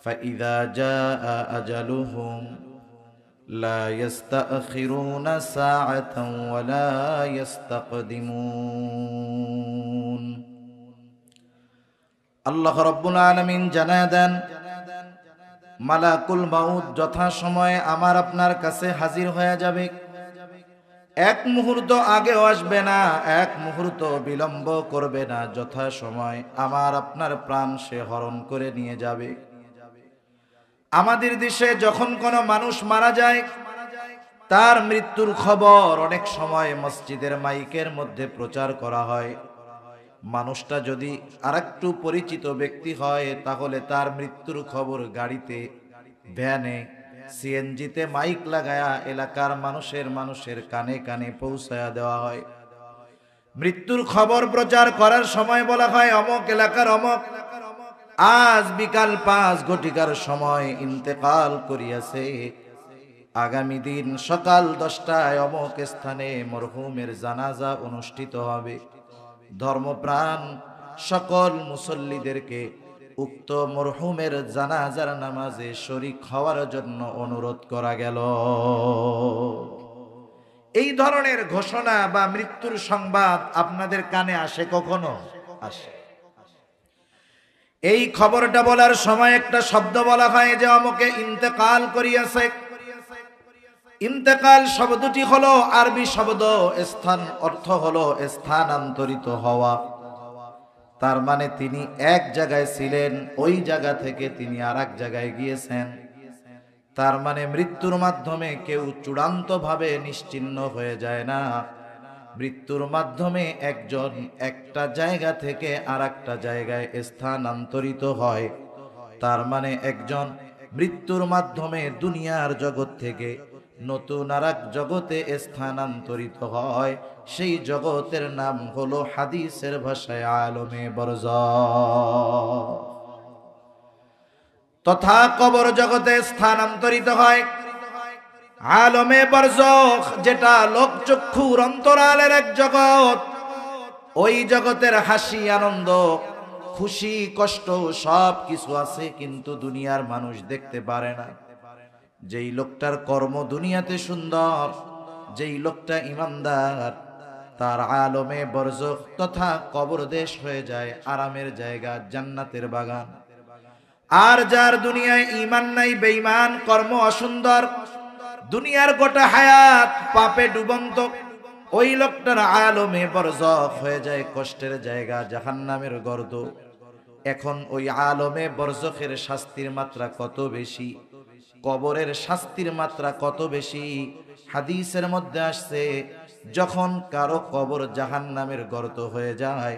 فإذا جاء أجلهم لا يستأخرون ساعة ولا يستقدمون আল্লাহ রাব্বুল আলামিন জানায় দেন, মালাকুল মাউত যথা সময়ে আমার আপনার কাছে হাজির হয়ে যাবে। এক মুহূর্ত আগেও আসবে না, এক মুহূর্ত বিলম্ব করবে না। যথা সময় আমার আপনার প্রাণ সে হরণ করে নিয়ে যাবে। আমাদের দেশে যখন কোনো মানুষ মারা যায়, তার মৃত্যুর খবর অনেক সময় মসজিদের মাইকের মধ্যে প্রচার করা হয়। মানুষটা যদি আরেকটু পরিচিত ব্যক্তি হয়, তাহলে তার মৃত্যুর খবর গাড়িতে, ভ্যানে, সিএনজিতে মাইক লাগায়া এলাকার মানুষের কানে কানে পৌঁছায়া দেওয়া হয়। মৃত্যুর খবর প্রচার করার সময় বলা হয়, অমুক এলাকার অমুক আজ বিকাল 5 ঘটিকার সময় ইন্তেকাল করিয়াছে। আগামী দিন সকাল 10টায় অমুক স্থানে মরহুমের জানাজা অনুষ্ঠিত হবে। ধর্মপ্রাণ সকল মুসল্লিদেরকে উক্ত মরহুমের জানাজার নামাজে শরীক হওয়ার জন্য অনুরোধ করা গেল। এই ধরনের ঘোষণা বা মৃত্যুর সংবাদ আপনাদের কানে আসে? কখনো আসে? এই খবরটা বলার সময় একটা শব্দ বলা হয় যে অমুকে ইন্তেকাল করিয়াছে। ইন্তেকাল শব্দটি হলো আরবি শব্দ, স্থান অর্থ হলো স্থানান্তরিত হওয়া। তার মানে তিনি এক জায়গায় ছিলেন, ওই জায়গা থেকে তিনি আরেক জায়গায় গিয়েছেন। তার মানে মৃত্যুর মাধ্যমে কেউ চূড়ান্তভাবে নিশ্চিহ্ন হয়ে যায় না। মৃত্যুর মাধ্যমে একজন একটা জায়গা থেকে আরেকটা জায়গায় স্থানান্তরিত হয়। তার মানে একজন মৃত্যুর মাধ্যমে দুনিয়ার জগৎ থেকে নতুন আরেক জগতে স্থানান্তরিত হয়। সেই জগতের নাম হলো হাদিসের ভাষায় আলমে বরজাখ। তথা কবর জগতে স্থানান্তরিত হয়। আলমে বরজাখ যেটা লোকচক্ষুর অন্তরালের এক জগৎ, ওই জগতের হাসি, আনন্দ, খুশি, কষ্ট সব কিছু আছে, কিন্তু দুনিয়ার মানুষ দেখতে পারে না। যেই লোকটার কর্ম দুনিয়াতে সুন্দর, যেই লোকটা ইমানদার, তার আলমে বরজাখ তথা কবর দেশ হয়ে যায় আরামের জায়গা, জান্নাতের বাগান। আর যার দুনিয়ায় ঈমান নাই, বেঈমান, কর্ম অসুন্দর, দুনিয়ার গোটা হায়াত পাপে ডুবন্ত, ওই লোকটার আলমে বরজাখ হয়ে যায় কষ্টের জায়গা, জাহান্নামের গর্ত। এখন ওই আলমে বরজাখের শাস্তির মাত্রা কত বেশি, কবরের শাস্তির মাত্রা কত বেশি। হাদিসের মধ্যে আসছে, যখন কারো কবর জাহান্নামের গর্ত হয়ে যায়,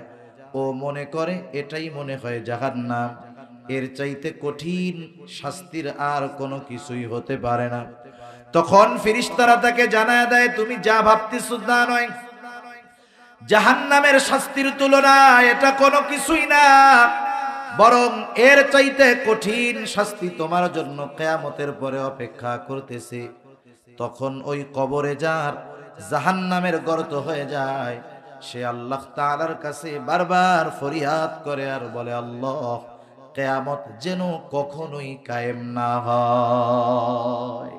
ও মনে করে এটাই মনে হয় জাহান্নাম, এর চাইতে কঠিন শাস্তির আর কোনো কিছুই হতে পারে না। তখন ফেরেশতারা তাকে জানায় দেয়, তুমি যা ভাবতেছো তা নয়, জাহান্নামের শাস্তির তুলনায় এটা কোনো কিছুই না, বরং এর চাইতে কঠিন শাস্তি তোমার জন্য কিয়ামতের পরে অপেক্ষা করতেছে। তখন ওই কবরে যার জাহান্নামের গর্ত হয়ে যায়, সে আল্লাহ তাআলার কাছে বারবার ফরিয়াদ করে আর বলে, আল্লাহ, কিয়ামত যেন কখনোই কায়েম না হয়।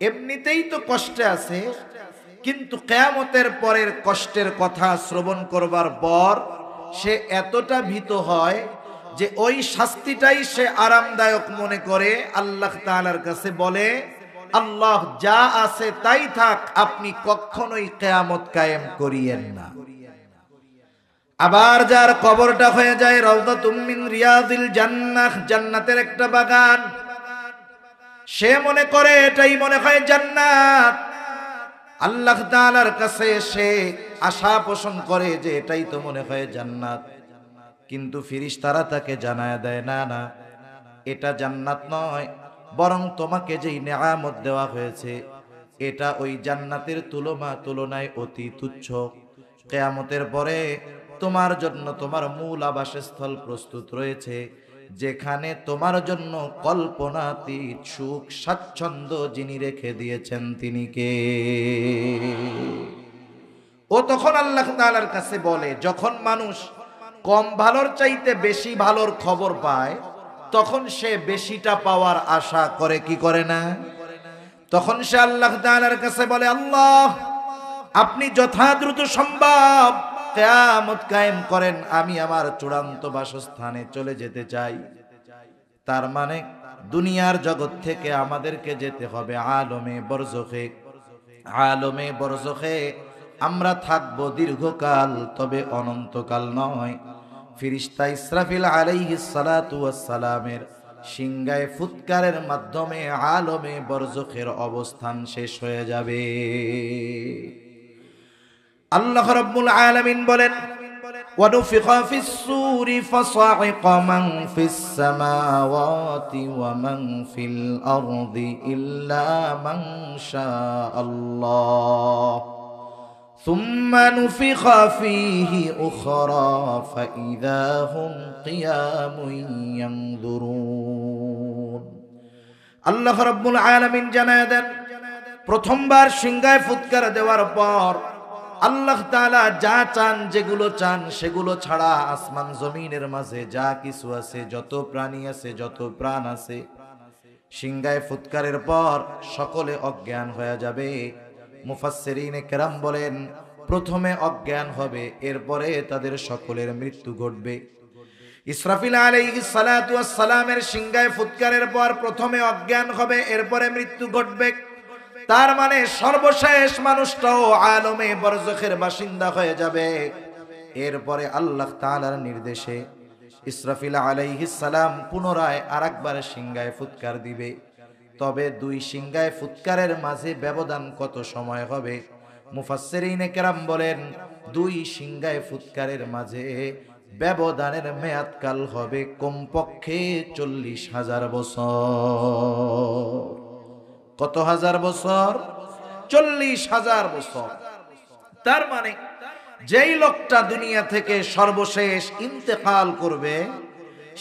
এমনিতেই তো কষ্টে আছে, কিন্তু কিয়ামতের পরের কষ্টের কথা শ্রবণ করবার পর সে এতটা ভীত হয় যে ওই শাস্তিটাই সে আরামদায়ক মনে করে। আল্লাহ তাআলার কাছে বলে, আল্লাহ, যা আছে তাই থাক, আপনি কখনোই কিয়ামত কায়েম করিয়েন না। আবার যার কবরটা হয়ে যায় রাউযাতুম মিন রিয়াযিল জান্নাহ, জান্নাতের একটা বাগান, সে মনে করে এটাই মনে হয় জান্নাত। আল্লাহ তাআলার কাছে সে আশা পোষণ করে যে এটাই তো মনে হয় জান্নাত, কিন্তু ফেরেশতারা তাকে জানায় দেয়, না না, এটা জান্নাত নয়, বরং তোমাকে যেই নেয়ামত দেওয়া হয়েছে এটা ওই জান্নাতের তুলনায় অতি তুচ্ছ। কিয়ামতের পরে তোমার জন্য তোমার মূল আবাসস্থল প্রস্তুত রয়েছে, যেখানে তোমার জন্য কল্পনাতীত সুখ স্বাচ্ছন্দ্য যিনি রেখে দিয়েছেন তিনি কে? ও তখন আল্লাহ তাআলার কাছে বলে, যখন মানুষ কম ভালোর চাইতে বেশি ভালোর খবর পায়, তখন সে বেশিটা পাওয়ার আশা করে কি করে না? তখন সে আল্লাহ তাআলার কাছে বলে, আল্লাহ আপনি যথাদ্রুত সম্ভব কিয়ামত কায়েম করেন, আমি আমার চূড়ান্ত বাসস্থানে চলে যেতে চাই। তার মানে দুনিয়ার জগৎ থেকে আমাদেরকে যেতে হবে আলমে বরজখে। আলমে বরজখে আমরা থাকবো দীর্ঘকাল, তবে অনন্তকাল নয়। ফেরেশতা ইসরাফিল আলাইহিস সালাতু ওয়াস সালামের সিংহায় ফুৎকারের মাধ্যমে আলমে বরজখের অবস্থান শেষ হয়ে যাবে। আল্লাহ রাব্বুল আলামিন বলেন, وَنُفِخَ فِي الصُّورِ فَصَعِقَ مَنْ فِي السَّمَاوَاتِ وَمَنْ فِي الْأَرْضِ إِلَّا مَنْ شَاءَ اللَّهُ ثُمَّ نُفِخَ فِيهِ أُخْرَى فَإِذَا هُمْ قِيَامٌ يَنْظُرُونَ। আল্লাহ রাব্বুল আলামিন জানায় দেন, প্রথমবার সিংহায় ফুৎকার দেওয়ার পর আল্লাহ তাআলা যা চান, যেগুলো চান সেগুলো ছাড়া আসমান জমিনের মাঝে যা কিছু আছে, যত প্রাণী আছে, যত প্রাণ আছে, সিংহায় ফুৎকারের পর সকলে অজ্ঞান হয়ে যাবে। মুফাসসিরিনে কেরাম বলেন, প্রথমে অজ্ঞান হবে, এরপরে তাদের সকলের মৃত্যু ঘটবে। ইসরাফিল আলাইহিস সালাতু ওয়াস সালামের সিংহায় ফুৎকারের পর প্রথমে অজ্ঞান হবে, এরপরে মৃত্যু ঘটবে। তার মানে সর্বশেষ মানুষটাও আলমে বরজখের বাসিন্দা হয়ে যাবে। এরপরে আল্লাহ তাআলার নির্দেশে ইসরাফিল আলাইহিস সালাম পুনরায় আরেকবার সিংহায় ফুৎকার দিবে। তবে দুই সিংহায় ফুৎকারের মাঝে ব্যবধান কত সময় হবে? মুফাসসিরিনে কেরাম বলেন, দুই সিংহায় ফুৎকারের মাঝে ব্যবধানের মেয়াদকাল হবে কমপক্ষে 40,000 বছর। কত হাজার বছর? 40,000 বছর। তার মানে যেই লোকটা দুনিয়া থেকে সর্বশেষ ইন্তেকাল করবে,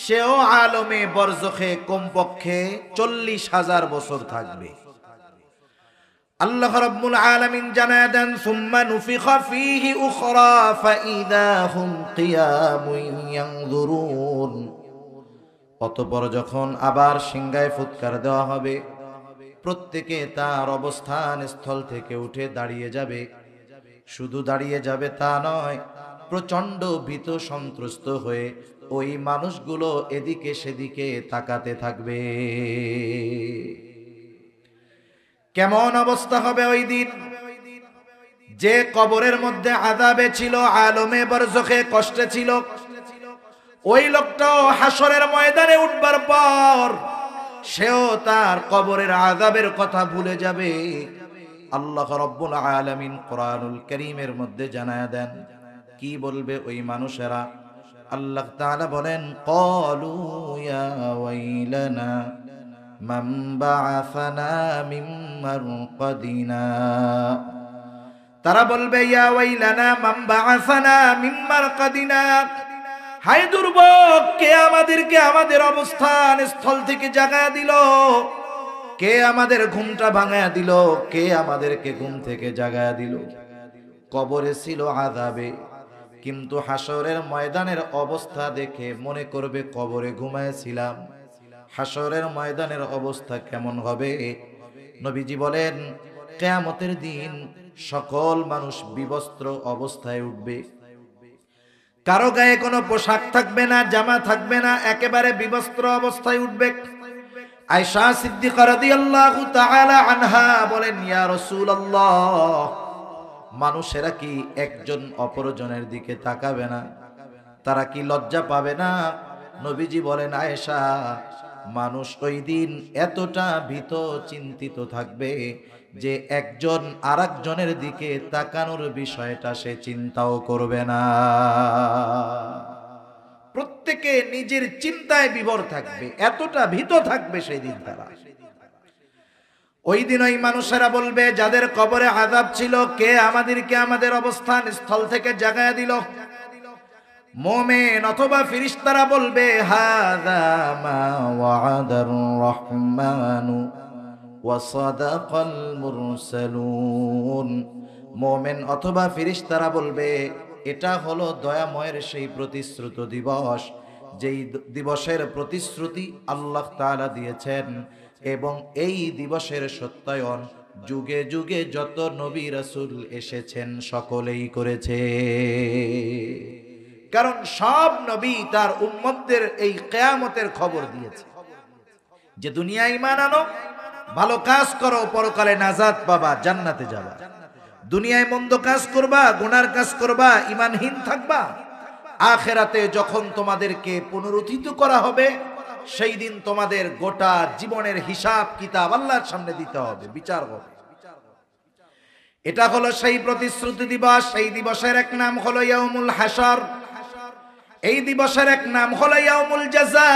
সেও আলমে বরজখে কমপক্ষে 40,000 বছর থাকবে। আল্লাহ রাব্বুল আলামিন জানায় দেন, সুম্মা নুফিখা ফীহি উখরা ফাইদা হুম কিয়ামুন ইয়ানজুরুন। অতঃপর যখন আবার সিংহায় ফুৎকার দেওয়া হবে, প্রত্যেকে তার অবস্থান স্থল থেকে উঠে দাঁড়িয়ে যাবে। শুধু দাঁড়িয়ে যাবে তা নয়, প্রচন্ড ভীত সন্ত্রস্ত হয়ে ওই মানুষগুলো এদিকে সেদিকে তাকাতে থাকবে। কেমন অবস্থা হবে ওই দিন? যে কবরের মধ্যে আযাবে ছিল, আলমে বরজখে কষ্টে ছিল, ওই লোকটাও হাসরের ময়দানে উঠবার পর সেও তার কবরের আযাবের কথা ভুলে যাবে। আল্লাহ রাব্বুল আলামিন কোরআনুল কারীমের মধ্যে জানায়া দেন, কি বলবে ওই মানুষেরা? আল্লাহ তাআলা বলেন, ক্বালু ইয়া ওয়াইলানা মান বা'আসানা মিন মারকাদিনা। তারা বলবে, ইয়া ওয়াইলানা মান বা'আসানা মিন মারকাদিনা, হায় দুর্ভোগ, কে আমাদেরকে আমাদের অবস্থান স্থল থেকে জাগায়া দিল? কে আমাদের ঘুমটা ভাঙায়া দিল? কে আমাদেরকে ঘুম থেকে জাগায়া দিল? কবরে ছিল আযাবে, কিন্তু হাসরের ময়দানের অবস্থা দেখে মনে করবে কবরে ঘুমায়েছিলাম। হাসরের ময়দানের অবস্থা কেমন হবে? নবীজি বলেন, কিয়ামতের দিন সকল মানুষ বিবস্ত্র অবস্থায় উঠবে। কারো গায়ে কোনো পোশাক থাকবে না, জামা থাকবে না, একেবারে বিবস্ত্র অবস্থায় উঠবে। আয়েশা সিদ্দিকা রাদিয়াল্লাহু তাআলা আনহা বলেন, ইয়া রাসূলুল্লাহ, মানুষেরা কি একজন অপরজনের দিকে তাকাবে না? তারা কি লজ্জা পাবে না? নবীজি বলেন, আয়েশা, মানুষ ওই দিন এতটা ভীত চিন্তিত থাকবে যে একজন আরেকজনের দিকে তাকানোর বিষয়টা সে চিন্তাও করবে না। প্রত্যেকে নিজের চিন্তায় বিভোর থাকবে, এতটা ভীত থাকবে সেই দিন তারা। ওই দিন ওই মানুষেরা বলবে, যাদের কবরে আযাব ছিল, কে আমাদেরকে আমাদের অবস্থান স্থল থেকে জাগায়া দিল? মুমিন অথবা ফেরেশতারা বলবে, হাযা মা ওয়া'দার রাহমানু ওয়া সাদাকাল মুরসালুন। মুমিন অথবা ফেরেশতারা বলবে, এটা হলো দয়াময়ের সেই প্রতিশ্রুত দিবস যেই দিবসের প্রতিশ্রুতি আল্লাহ তাআলা দিয়েছেন এবং এই দিবসের সত্যায়ন যুগে যুগে যত নবী রাসূল এসেছেন সকলেই করেছে। কারণ সব নবী তার উম্মতদের এই কিয়ামতের খবর দিয়েছে যে দুনিয়ায় ঈমান আনো, ভালো কাজ করো, পরকালে নাজাত পাবা, জান্নাতে যাবা। দুনিয়ায় মন্দ কাজ করবা, গুনার কাজ করবা, ঈমানহীন থাকবা, আখিরাতে যখন তোমাদেরকে পুনরুত্থিত করা হবে সেই দিন তোমাদের গোটা জীবনের হিসাব কিতাব আল্লাহর সামনে দিতে হবে, বিচার হবে। এটা হলো সেই প্রতিশ্রুতি দিবস। এই দিবসের এক নাম হলো ইয়াউমুল হাশর, এই দিবসের এক নাম হলো ইয়াউমুল জাযা।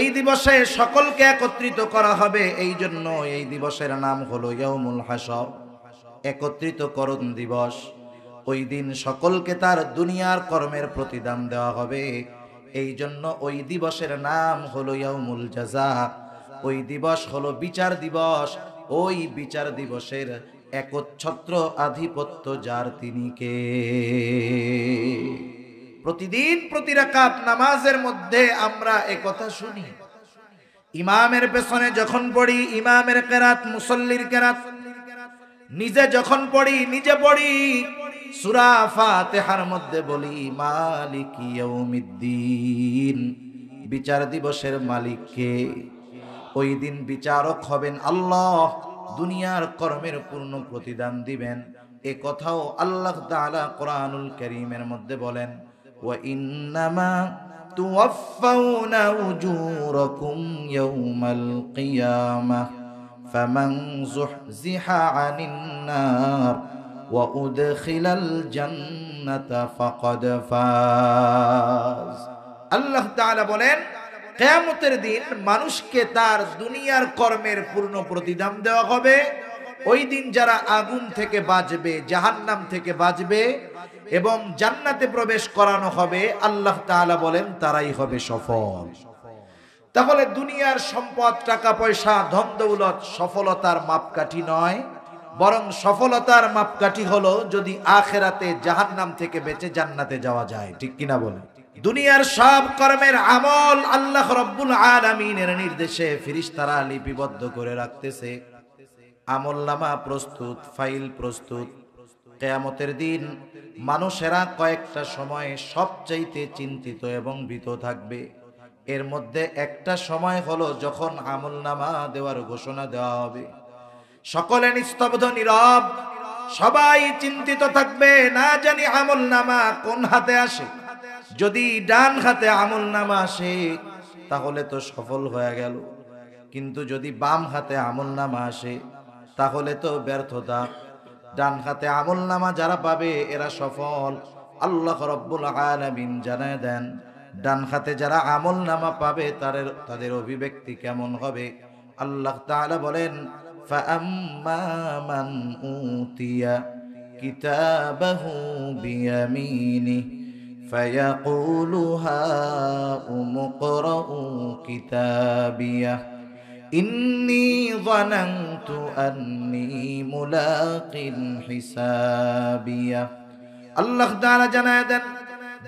এই দিবসে সকলকে একত্রিত করা হবে, এই জন্য এই দিবসের নাম হলো ইয়াউমুল হাশর, একত্রিতকরণ দিবস। ওই দিন সকলকে তার দুনিয়ার কর্মের প্রতিদান দেওয়া হবে, এই জন্য ওই দিবসের নাম হলো ইয়াউমুল জাযা। ওই দিবস হলো বিচার দিবস। ওই বিচার দিবসের একচ্ছত্র আধিপত্য যার, তিনি কে? প্রতিদিন প্রতি রাকাত নামাজের মধ্যে আমরা একথা শুনি। ইমামের পেছনে যখন পড়ি, ইমামের কেরাত, মুসল্লির কেরাত, নিজে যখন পড়ি, নিজে পড়ি, সূরা ফাতিহার মধ্যে বলি মালিকি ইয়াউমিদ্দিন, বিচার দিবসের মালিক কে? ওই দিন বিচারক হবেন আল্লাহ, দুনিয়ার কর্মের পূর্ণ প্রতিদান দিবেন। এ কথাও আল্লাহ তাআলা কোরআনুল কারীমের মধ্যে বলেন, ওয়া ইন্নামা তুওয়াফাউনা উজুরাকুম ইয়াউমাল কিয়ামাহ ফামান যুহজিহা আনিন নার ওয়া উদখিলাল জান্নাতা ফাকাদ ফাজ। আল্লাহ তাআলা বলেন কিয়ামতের দিন মানুষকে তার দুনিয়ার কর্মের পূর্ণ প্রতিদান দেওয়া হবে। ওই দিন যারা আগুন থেকে বাঁচবে, জাহান্নাম থেকে বাঁচবে এবং জান্নাতে প্রবেশ করানো হবে, আল্লাহ তাআলা বলেন তারাই হবে সফল। তাহলে দুনিয়ার সম্পদ, টাকা পয়সা, ধন দৌলত সফলতার মাপকাঠি নয়, বরং সফলতার মাপকাঠি হলো যদি আখিরাতে জাহান্নাম থেকে বেঁচে জান্নাতে যাওয়া যায়। ঠিক কিনা বলেন? দুনিয়ার সব কর্মের আমল আল্লাহ রাব্বুল আলামিনের নির্দেশে ফেরেশতারা লিপিবদ্ধ করে রাখতেছে। আমলনামা প্রস্তুত, ফাইল প্রস্তুত। কিয়ামতের দিন মানুষেরা কয়েকটা সময়ে সবচাইতে চিন্তিত এবং ভীত থাকবে। এর মধ্যে একটা সময় হলো যখন আমলনামা দেওয়ার ঘোষণা দেওয়া হবে। সকলে নিস্তব্ধ, নীরব, সবাই চিন্তিত থাকবে, না জানি আমলনামা কোন হাতে আসে। যদি ডান হাতে আমলনামা আসে তাহলে তো সফল হয়ে গেল, কিন্তু যদি বাম হাতে আমলনামা আসে তাহলে তো ব্যর্থতা। ডান হাতে আমলনামা যারা পাবে এরা সফল। আল্লাহ রাব্বুল আলামিন জানায় দেন ডান হাতে যারা আমলনামা পাবে তাদের অভিব্যক্তি কেমন হবে। আল্লাহ তাআলা বলেন, ফাআম্মা মান উতিয়া কিতাবাহু বিয়ামিনিহি ফায়াকুলু হাউম ইকরাউ কিতাবিয়াহ ইন্নী যানানতু আন্নী মুলাকিন হিসাবিয়াহ। আল্লাহ তাআলা জানায় দেন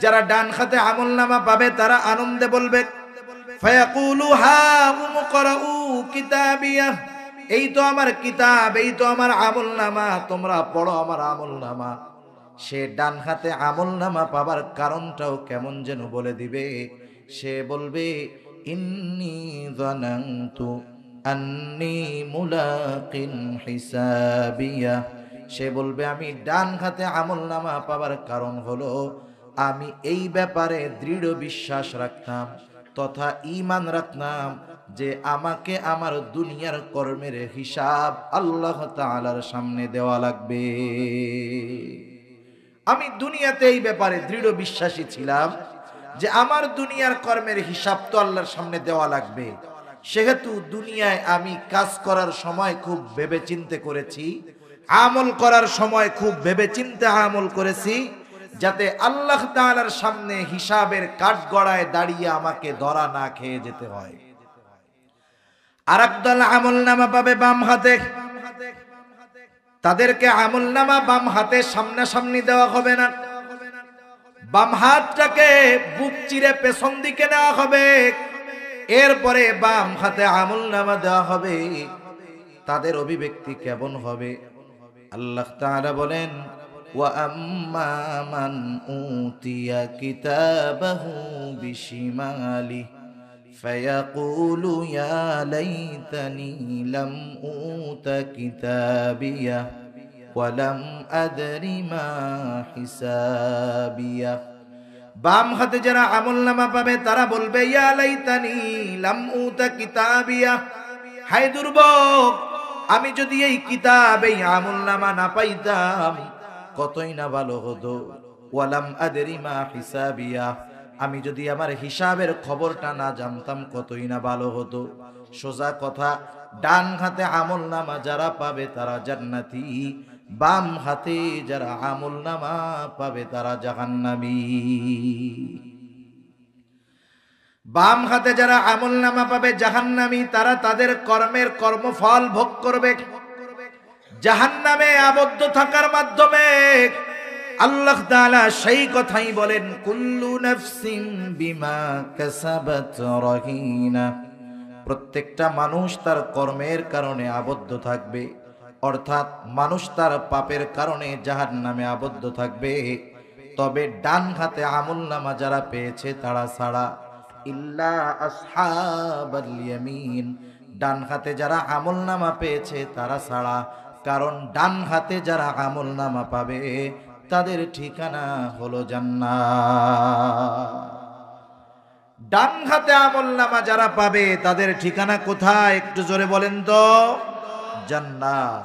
যারা ডান হাতে আমলনামা পাবে তারা আনন্দে বলবে, ফায়াকুলু হাউম ইকরাউ কিতাবিয়াহ, এই তো আমার কিতাব, এই তো আমার আমলনামা, তোমরা পড়ো আমার আমলনামা। সে ডান হাতে আমলনামা পাবার কারণটাও কেমন যেন বলে দিবে। সে বলবে, ইন্নী যানানতু আন্নী মুলাকিন হিসাবিয়া। সে বলবে আমি ডান হাতে আমলনামা পাবার কারণ হলো আমি এই ব্যাপারে দৃঢ় বিশ্বাস রাখতাম তথা ঈমান রাখতাম যে আমাকে আমার দুনিয়ার কর্মের হিসাব আল্লাহ তাআলার সামনে দেওয়া লাগবে। আমি দুনিয়াতে এই ব্যাপারে দৃঢ় বিশ্বাসী ছিলাম যে আমার দুনিয়ার কর্মের হিসাব তো আল্লাহর সামনে দেওয়া লাগবে। সেহেতু দুনিয়ায় আমি কাজ করার সময় খুব ভেবেচিন্তে করেছি, আমল করার সময় খুব ভেবেচিন্তে আমল করেছি, যাতে আল্লাহ তাআলার সামনে হিসাবের কাঠগড়ায় দাঁড়িয়ে আমাকে ধরা না খেয়ে যেতে হয়। আর একদল আমলনামা পাবে বাম হাতে, তাদেরকে আমলনামা বাম হাতে সামনাসামনি দেওয়া হবে না, বাম হাতটাকে বুক চিরে পেছন দিকে নেওয়া হবে, এরপরে বাম হাতে আমলনামা দেওয়া হবে। তাদের অভিব্যক্তি কেমন হবে? আল্লাহ তাআলা বলেন, ওয়া আম্মা মান উতিয়া কিতাবাহু বিশিমালি ফায়াকুলু ইয়া লাইতানি লাম উতা কিতাবিয়া ওয়া লাম আদরি মা হিসাবিয়া। বাম হাতে যারা আমলনামা পাবে তারা বলবে, ইয়া লাইতানি লাম উতা কিতাবিয়া, হায় দুর্ভোগ, আমি যদি এই কিতাব এই আমলনামা না পাইতাম কতই না ভালো হতো। ওয়ালাম আদরি মা হিসাবিয়া, আমি যদি আমার হিসাবের খবরটা না জানতাম কতই না ভালো হতো। সোজা কথা, ডান হাতে আমলনামা যারা পাবে তারা জান্নাতি, বাম হাতে যারা আমলনামা পাবে তারা জাহান্নামী। বাম হাতে যারা আমলনামা পাবে জাহান্নামী, তারা তাদের কর্মের কর্মফল ভোগ করবে। জাহান্নামে আবদ্ধ থাকার মাধ্যমে আল্লাহ তাআলা সেই কথাই বলেন, কুল্লু নাফসিন বিমা কাসাবাত রহিনা, প্রত্যেকটা মানুষ তার কর্মের কারণে আবদ্ধ থাকবে, অর্থাৎ মানুষ তার পাপের কারণে জাহান্নামে আবদ্ধ থাকবে। তবে ডান হাতে আমলনামা যারা পেয়েছে তারা ছাড়া, ইল্লা আসহাবাল ইয়ামিন, ডান হাতে যারা আমলনামা পেয়েছে তারা ছাড়া। কারণ ডান হাতে যারা আমলনামা পাবে তাদের ঠিকানা হলো জান্নাত। ডান হাতে আমলনামা যারা পাবে তাদের ঠিকানা কোথায়? একটু জোরে বলেন তো। জান্নাত।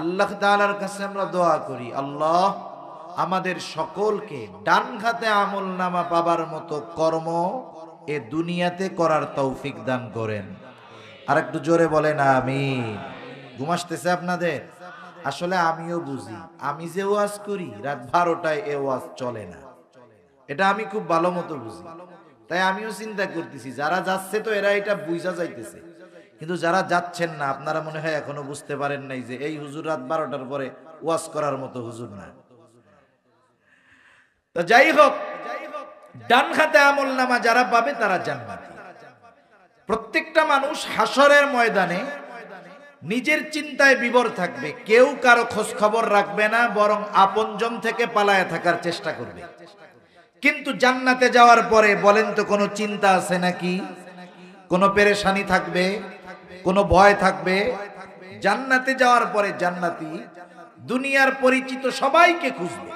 আল্লাহ তাআলার কাছে আমরা দোয়া করি, আল্লাহ আমাদের সকলকে ডান হাতে আমলনামা পাবার মতো কর্ম এ দুনিয়াতে করার তৌফিক দান করেন। আর একটু জোরে বলেন আমিন। ঘুম আসতেছে আপনাদের? আসলে আমিও বুঝি, আমি যে ওয়াজ করি রাত 12টায় এ ওয়াজ চলে না, এটা আমি খুব ভালো মতো বুঝি। তাই আমিও চিন্তা করতেছি, যারা যাচ্ছে তো এরা এটা বুঝা যাইতেছে, কিন্তু যারা যাচ্ছেন না আপনারা মনে হয় এখনো বুঝতে পারেন নাই যে এই হুজুর রাত 12টার পরে ওয়াজ করার মতো হুজুর না। তো যাই হোক, ডান হাতে আমলনামা যারা পাবে তারা জান্নাতি। প্রত্যেকটা মানুষ হাসরের ময়দানে নিজের চিন্তায় বিভোর থাকবে, কেউ কারো খোঁজ খবর রাখবে না, বরং আপনজন থেকে পালায় থাকার চেষ্টা করবে। কিন্তু জান্নাতে যাওয়ার পরে বলেন তো কোনো চিন্তা আছে নাকি? কোনো পেরেশানি থাকবে? কোনো ভয় থাকবে? জান্নাতে যাওয়ার পরে জান্নাতি দুনিয়ার পরিচিত সবাইকে খুঁজবে,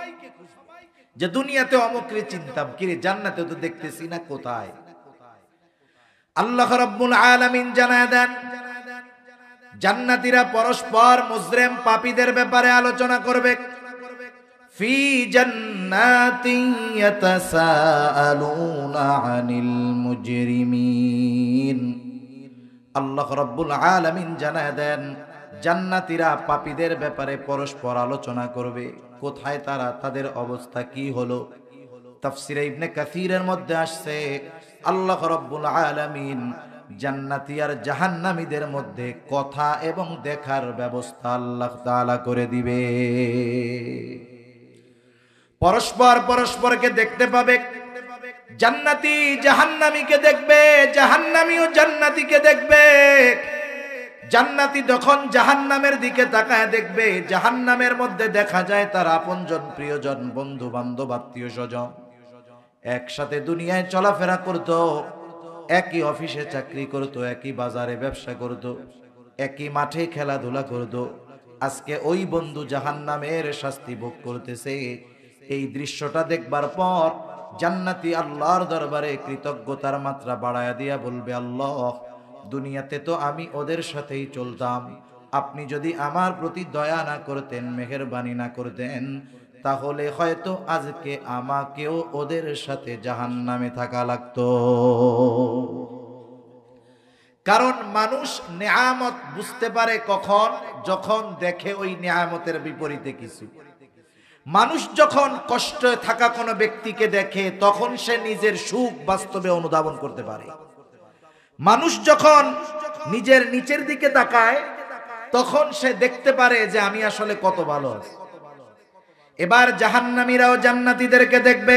যে দুনিয়াতে অমুকরে চিনতাম, কিরে জান্নাতে তো দেখতেছি না, কোথায়? আল্লাহ রাব্বুল আলামিন জানায় দেন, জান্নাতীরা পরস্পর মুজরিম পাপীদের ব্যাপারে আলোচনা করবে। ফি জান্নাতি ইয়াতাসাআলুনা আনিল মুজরিমিন। আল্লাহ রাব্বুল আলামিন জানায় দেন, জান্নাতীরা পাপীদের ব্যাপারে পরস্পর আলোচনা করবে, কোথায় তারা, তাদের অবস্থা কি হলো। তাফসীরে ইবনে কাসীরের মধ্যে আসছে, আল্লাহ রাব্বুল আলামিন জান্নাতি আর জাহান্নামীদের মধ্যে কথা এবং দেখার ব্যবস্থা আল্লাহ তাআলা করে দিবে। পরস্পর পরস্পরকে দেখতে পাবে, জান্নাতি জাহান্নামীকে দেখবে, জাহান্নামীও জান্নাতীকে দেখবে। জান্নাতি যখন জাহান্নামের দিকে তাকায় দেখবে, জাহান্নামের মধ্যে দেখা যায় তার আপনজন, প্রিয়জন, বন্ধু বান্ধব, আত্মীয় স্বজন একসাথে দুনিয়ায় চলাফেরা করত, একই অফিসে চাকরি করত, একই বাজারে ব্যবসা করত, একই মাঠে খেলাধুলা করত। আজকে ওই বন্ধু জাহান্নামের শাস্তি ভোগ করতেছে। এই দৃশ্যটা দেখবার পর জান্নাতি আল্লাহর দরবারে কৃতজ্ঞতার মাত্রা বাড়ায়া দিয়া বলবে, আল্লাহ দুনিয়াতে তো আমি ওদের সাথেই চলতাম, আপনি যদি আমার প্রতি দয়া না করতেন, মেহেরবানি না করতেন, তাহলে হয়তো আজকে আমাকেও ওদের সাথে জাহান্নামে থাকা লাগতো। কারণ মানুষ নেয়ামত বুঝতে পারে কখন? যখন দেখে ওই নেয়ামতের বিপরীতে কিছু। মানুষ যখন কষ্টে থাকা কোনো ব্যক্তিকে দেখে তখন সে নিজের সুখ বাস্তবে অনুধাবন করতে পারে। মানুষ যখন নিজের নিচের দিকে তাকায় তখন সে দেখতে পারে যে আমি আসলে কত ভালো আছি। এবার জাহান্নামীরাও জান্নাতীদেরকে দেখবে,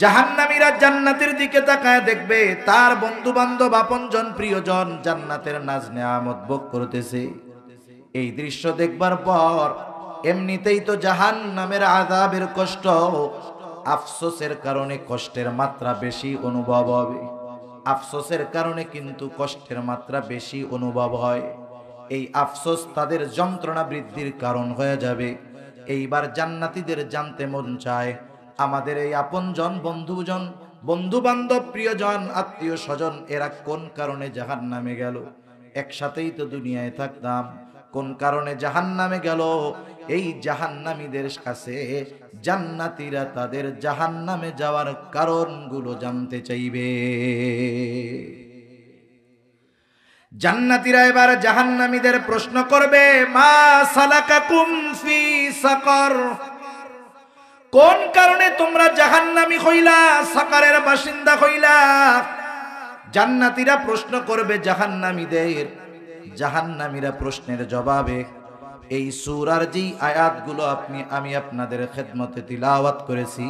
জাহান্নামীরা জান্নাতের দিকে তাকায় দেখবে তার বন্ধু বান্ধব আপনজন প্রিয়জন জান্নাতের নাজ নেয়ামত ভোগ করতেছে। এই দৃশ্য দেখবার পর এমনিতেই তো জাহান্নামের আযাবের কষ্ট, আফসোসের কারণে কষ্টের মাত্রা বেশি অনুভব হবে। আফসোসের কারণে কিন্তু কষ্টের মাত্রা বেশি অনুভব হয়। এই আফসোস তাদের যন্ত্রণা বৃদ্ধির কারণ হয়ে যাবে। এইবার জান্নাতীদের জানতে মন চায়, আমাদের এই আপনজন বন্ধুজন, বন্ধু বান্ধব প্রিয়জন আত্মীয় স্বজন এরা কোন কারণে জাহান্নামে গেল? একসাথেই তো দুনিয়ায় থাকতাম, কোন কারণে জাহান্নামে গেল? এই জাহান্নামীদের কাছে জান্নাতীরা তাদের জাহান্নামে যাওয়ার কারণগুলো জানতে চাইবে। জান্নাতীরা এবার জাহান্নামীদের প্রশ্ন করবে, মা সালাকাকুম ফি সাকার, কোন কারণে তোমরা জাহান্নামী হইলা, সাকারের বাসিন্দা হইলা? জান্নাতীরা প্রশ্ন করবে জাহান্নামীদের। জাহান্নামীরা প্রশ্নের জবাবে এই সূরার যেই আয়াতগুলো আমি আপনাদের খেদমতে তিলাওয়াত করেছি,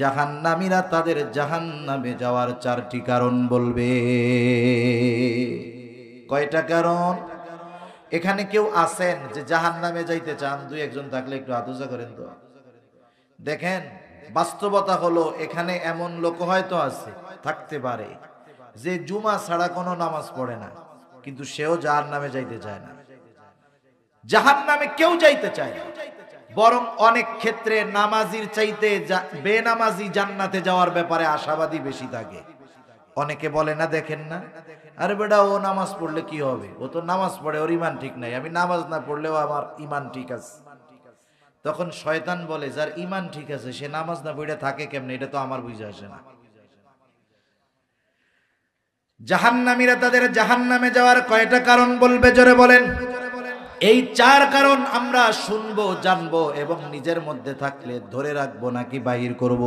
জাহান্নামীরা তাদের জাহান্নামে যাওয়ার 4টি কারণ বলবে। কয়টা কারণ? এখানে কেউ আছেন যে জাহান্নামে যাইতে চান? 2-1 থাকলে একটু আদুজা করেন তো। দেখেন, বাস্তবতা হলো এখানে এমন লোক হয়তো আছে, থাকতে পারে, যে জুমা ছাড়া কোনো নামাজ পড়ে না, কিন্তু সেও জাহান্নামে যাইতে চায় না। জাহান্নামে কেউ যাইতে চায় না, বরং অনেক ক্ষেত্রে নামাজির চাইতে বেনামাজি জান্নাতে যাওয়ার ব্যাপারে আশাবাদী বেশি থাকে। অনেকে বলে না, দেখেন না, আরে বেটা ও নামাজ পড়লে কি হবে, ও তো নামাজ পড়ে, ওর ইমান ঠিক নাই, আমি নামাজ না পড়লেও আমার ইমান ঠিক আছে। তখন শয়তান বলে, যার ইমান ঠিক আছে সে নামাজ না পড়ে থাকে কেমনে? এটা তো আমার বুঝে আসে না। জাহান্নামীরা তাদের জাহান্নামে যাওয়ার কয়টা কারণ বলবে, জোরে বলেন। এই 4 কারণ আমরা শুনবো, জানবো এবং নিজের মধ্যে থাকলে ধরে রাখবো নাকি বাহির করব।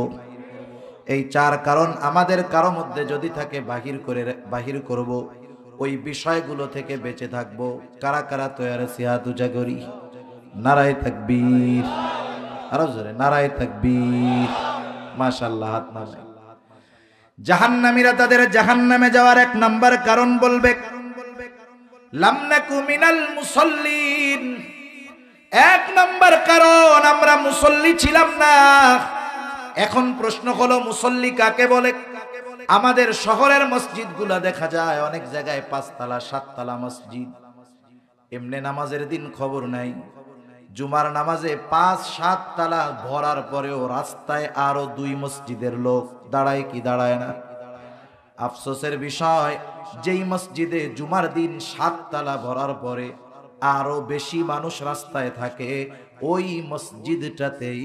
এই 4 কারণ আমাদের কারো মধ্যে যদি থাকে বাহির করব। ওই বিষয়গুলো থেকে বেঁচে থাকবো। কারা কারা তৈরি আছি? হাত উঁচা করি। নারায়ে তাকবীর, আরো জোরে নারায়ে তাকবীর। মাশাআল্লাহ, হাত নামাই। জাহান্নামীরা তাদের জাহান্নামে যাওয়ার 1 নাম্বার কারণ বলবে, লাম নাকু মিনাল মুসাল্লিন। 1 নাম্বার কারণ, আমরা মুসল্লি ছিলাম না। এখন প্রশ্ন হলো, মুসল্লি কাকে বলে? আমাদের শহরের মসজিদগুলো দেখা যায় অনেক জায়গায় 5 তলা 7 তলা মসজিদ। এমনি নামাজের দিন খবর নাই, জুমার নামাজে 5-7 তলা ভরার পরেও রাস্তায় আরো 2 মসজিদের লোক দাঁড়ায় কি দাঁড়ায় না? আফসোসের বিষয়, যেই মসজিদে জুমার দিন 7 তলা ভরার পরে আরো বেশি মানুষ রাস্তায় থাকে, ওই মসজিদটাতেই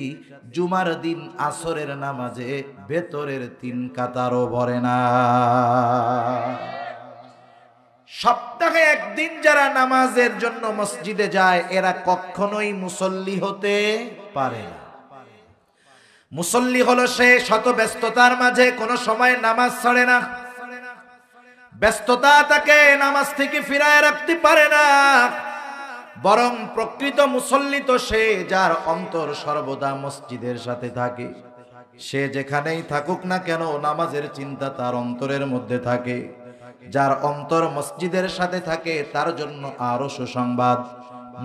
জুমার দিন আসরের নামাজে ভেতরের 3 কাতারও ভরে না। সপ্তাহে 1 দিন যারা নামাজের জন্য মসজিদে যায়, এরা কখনোই মুসল্লি হতে পারে না। মুসল্লি হলো সে শত ব্যস্ততার মাঝে কোনো সময় নামাজ ছাড়ে না, ব্যস্ততা তাকে নামাজ থেকে ফিরায় রাখতে পারে না। বরং প্রকৃত মুসল্লি তো সে যার অন্তর সর্বদা মসজিদের সাথে থাকে। সে যেখানেই থাকুক না কেন নামাজের চিন্তা তার অন্তরের মধ্যে থাকে। যার অন্তর মসজিদের সাথে থাকে তার জন্য আরো সুসংবাদ।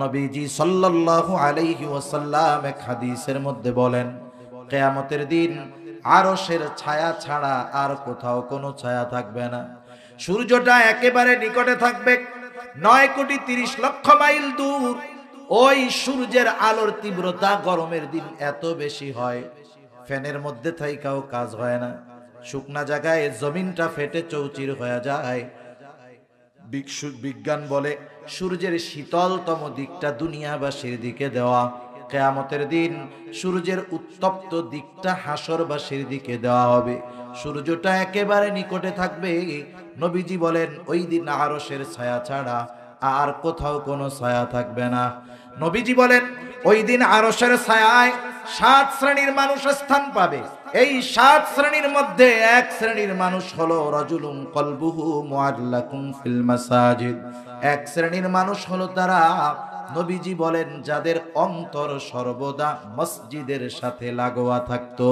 নবীজি সাল্লাল্লাহু আলাইহি ওয়াসাল্লাম এক হাদিসের মধ্যে বলেন, কিয়ামতের দিন আরশের ছায়া ছাড়া আর কোথাও কোনো ছায়া থাকবে না। সূর্যটা একেবারে নিকটে থাকবে, 9,30,00,000 মাইল দূর। ওই সূর্যের আলোর তীব্রতা গরমের দিন এত বেশি হয়, ফ্যানের মধ্যে থাইকাও কাজ হয় না। শুকনা জায়গায় জমিনটা ফেটে চৌচির হয়ে যায়। বিজ্ঞান বলে সূর্যের শীতলতম দিকটা দুনিয়াবাসীর দিকে দেওয়া, কিয়ামতের দিন সূর্যের উত্তপ্ত দিকটা হাসরবাসীর দিকে দেওয়া হবে। সূর্যটা একেবারে নিকটে থাকবে। নবীজি বলেন ওই দিন আরশের ছায়া ছাড়া আর কোথাও কোনো ছায়া থাকবে না। নবীজি বলেন ওই দিন আরশের ছায়ায় 7 শ্রেণীর মানুষ স্থান পাবে। এই 7 শ্রেণীর মধ্যে 1 শ্রেণীর মানুষ হলো রাজুলুন কলবুহু মুআল্লাকুন ফিল মাসাজিদ। 1 শ্রেণীর মানুষ হলো তারা নবীজি বলেন যাদের অন্তর সর্বদা মসজিদের সাথে লাগোয়া থাকতো।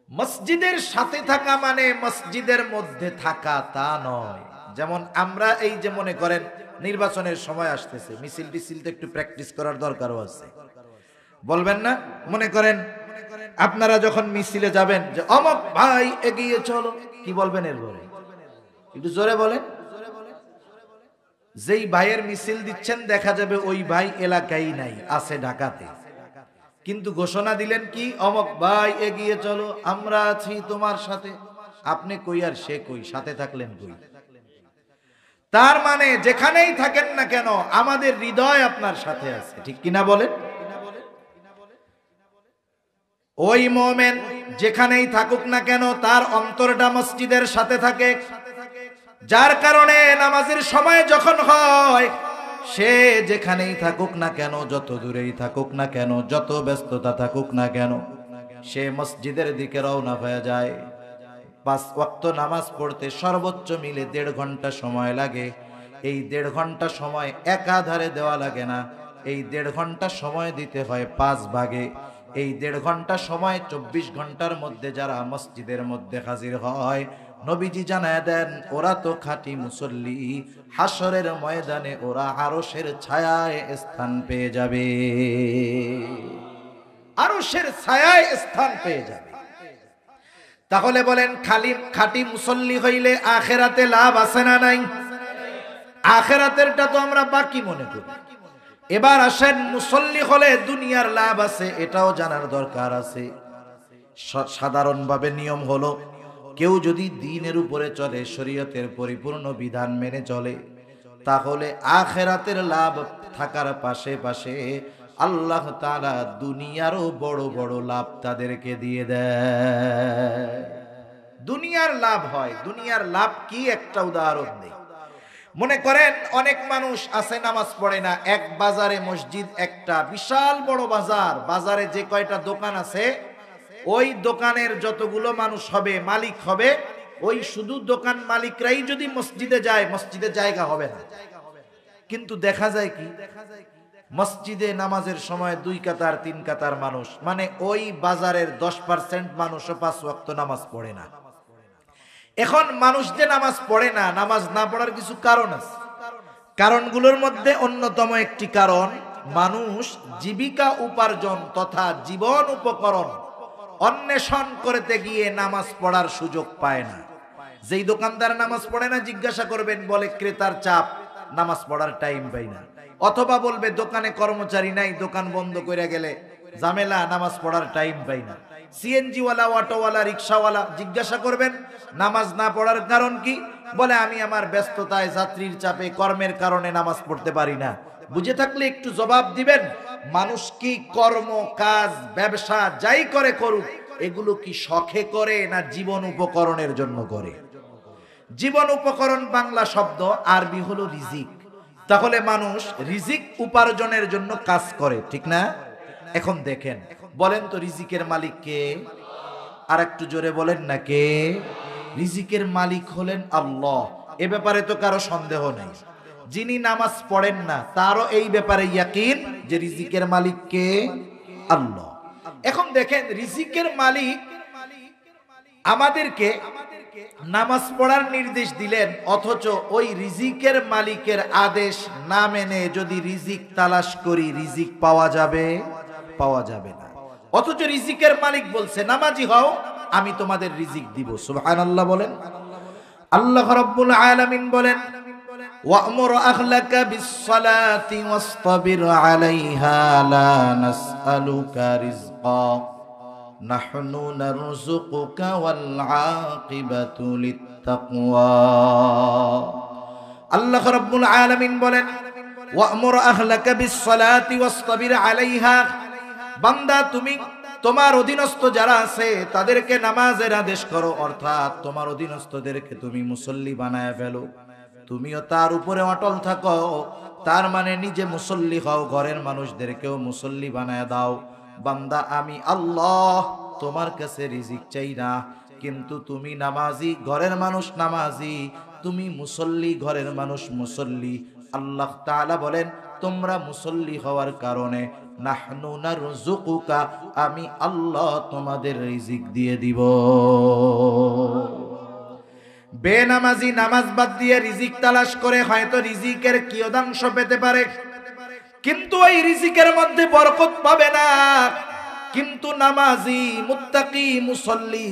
মসজিদের সাথে থাকা মানে মসজিদের মধ্যে থাকা তা নয়। যেমন আমরা এই যে মনে করেন নির্বাচনের সময় আসতেছে, মিছিল টিছিল তো একটু প্র্যাকটিস করার দরকারও আছে, বলবেন না? মনে করেন আপনারা যখন মিছিলে যাবেন যে অমক ভাই এগিয়ে চলো, কি বলবেন এরপরে? একটু জোরে বলেন। যেই ভাইয়ের মিছিল দিচ্ছেন দেখা যাবে ওই ভাই এলাকায় নাই, আছে ঢাকাতে, কিন্তু ঘোষণা দিলেন কি অমক ভাই এগিয়ে চলো, আমরা আছি তোমার সাথে। আপনি কই আর সে কই, সাথে থাকলেন কই? তার মানে যেখানেই থাকেন না কেন আমাদের হৃদয় আপনার সাথে আছে, ঠিক কিনা বলেন? ওই মোমেন যেখানেই থাকুক না কেন তার অন্তরটা মসজিদের সাথে থাকে, যার কারণে নামাজের সময় যখন হয় সে যেখানেই থাকুক না কেন, যত দূরেই থাকুক না কেন, যত ব্যস্ততা থাকুক না কেন, সে মসজিদের দিকে রওনা হয়ে যায়। 5 ওয়াক্ত নামাজ পড়তে সর্বোচ্চ মিলে 1.5 ঘন্টা সময় লাগে। এই 1.5 ঘন্টা সময় একাধারে দেওয়া লাগে না, এই 1.5 ঘন্টা সময় দিতে হয় 5 ভাগে। এই 1.5 ঘন্টা সময় 24 ঘন্টার মধ্যে যারা মসজিদের মধ্যে হাজির হয়, নবীজি জানায় দেন ওরা তো খাঁটি মুসল্লি, হাসরের ময়দানে ওরা আরশের ছায়ায় স্থান পেয়ে যাবে, আরশের ছায়ায় স্থান পেয়ে যাবে। তাহলে বলেন খাঁটি মুসল্লি হইলে আখেরাতে লাভ আছে না নাই? আখেরাতেরটা তো আমরা বাকি মনে করি। এবার আসেন মুসল্লি হলে দুনিয়ার লাভ আছে, এটাও জানার দরকার আছে। সাধারণভাবে নিয়ম হলো কেউ যদি দ্বীনের উপরে চলে, শরীয়তের পরিপূর্ণ বিধান মেনে চলে, তাহলে আখেরাতের লাভ থাকার পাশে পাশে আল্লাহ তাআলা দুনিয়ারও বড় বড় লাভ তাদেরকে দিয়ে দেয়। দুনিয়ার লাভ হয়। দুনিয়ার লাভ কি একটা উদাহরণ দেই। মনে করেন অনেক মানুষ আছে নামাজ পড়ে না, এক বাজারে মসজিদ, একটা বিশাল বড় বাজার, বাজারে যে কয়টা দোকান আছে ওই দোকানের যতগুলো মানুষ হবে, মালিক হবে, ওই শুধু দোকান মালিকরাই যদি মসজিদে যায় মসজিদে জায়গা হবে না। কিন্তু দেখা যায় কি মসজিদে নামাজের সময় 2 কাতার 3 কাতার মানুষ, মানে ওই বাজারের 10% মানুষও 5 ওয়াক্ত নামাজ পড়ে না। এখন মানুষ যে নামাজ পড়ে না, নামাজ না পড়ার কিছু কারণ আছে। কারণগুলোর মধ্যে অন্যতম একটি কারণ, মানুষ জীবিকা উপার্জন তথা জীবন উপকরণ অন্বেষণ করতে গিয়ে নামাজ পড়ার সুযোগ পায় না। যেই দোকানদার নামাজ পড়ে না জিজ্ঞাসা করবেন, বলে ক্রেতার চাপ, নামাজ পড়ার টাইম পাই না। অথবা বলবে দোকানে কর্মচারী নাই, দোকান বন্ধ করে গেলে ঝামেলা, নামাজ পড়ার টাইম পাই না। সিএনজিওয়ালা, অটোওয়ালা, রিক্সাওয়ালা জিজ্ঞাসা করবেন নামাজ না পড়ার কারণ কি, বলে আমি আমার ব্যস্ততায়, যাত্রীর চাপে, কর্মের কারণে নামাজ পড়তে পারি না। বুঝে থাকলে একটু জবাব দিবেন, মানুষ কি কর্ম কাজ ব্যবসা যাই করে করুক, এগুলো কি শখে করে না জীবন উপকরণের জন্য করে? জীবন উপকরণ বাংলা শব্দ, আরবি হলো রিজিক। তাহলে মানুষ রিজিক উপার্জনের জন্য কাজ করে, ঠিক না? এখন দেখেন, বলেন তো রিজিকের মালিক কে? আর একটু জোরে বলেন না কে? রিজিকের মালিক হলেন আল্লাহ। এ ব্যাপারে তো কারো সন্দেহ নেই। যিনি নামাজ পড়েন না তারও এই ব্যাপারে ইয়াকিন যে রিজিকের মালিক কে? আল্লাহ। এখন দেখেন, রিজিকের মালিক আমাদেরকে নামাজ পড়ার নির্দেশ দিলেন, অথচ ওই রিজিকের মালিকের আদেশ না মেনে যদি রিজিক তালাশ করি, রিজিক পাওয়া যাবে? পাওয়া যাবে না। অথচ রিজিকের মালিক বলছে নামাজি হও, আমি তোমাদের রিজিক দিব। সুবহানাল্লাহ বলেন। আল্লাহ রাব্বুল আলামিন বলেন, ওয়া'মুর আহলাকা বিস-সালাতি ওয়াসতাবির আলাইহা লা নাসআলুকা রিজকা নাহনু নারযুকুকা ওয়াল আকিবাতু লিত-তাকওয়া। আল্লাহ রাব্বুল আলামিন বলেন, ওয়া'মুর আহলাকা বিস-সালাতি ওয়াসতাবির আলাইহা, বান্দা তুমি তোমার অধীনস্থ যারা আছে তাদেরকে নামাজের আদেশ করো, অর্থাৎ তোমার অধীনস্থদেরকে তুমি মুসল্লি বানায় ফেলো, তুমিও তার উপরে অটল থাকো। তার মানে নিজে মুসল্লি হও, ঘরের মানুষদেরকেও মুসল্লি বানায় দাও। বান্দা আমি আল্লাহ তোমার কাছে রিজিক চাই না, কিন্তু তুমি নামাজি, ঘরের মানুষ নামাজি, তুমি মুসল্লি, ঘরের মানুষ মুসল্লি, আল্লাহ তাআলা বলেন তোমরা মুসল্লি হওয়ার কারণে নাহনু নারযুকুকা, আমি আল্লাহ তোমাদের রিজিক দিয়ে দিব। বেনামাজি নামাজ বাদ দিয়ে রিজিক তালাশ করে হয়তো রিজিকের কিয়দাংশ পেতে পারে, কিন্তু ওই রিজিকের মধ্যে বরকত পাবে না। কিন্তু নামাজি মুত্তাকি মুসল্লি,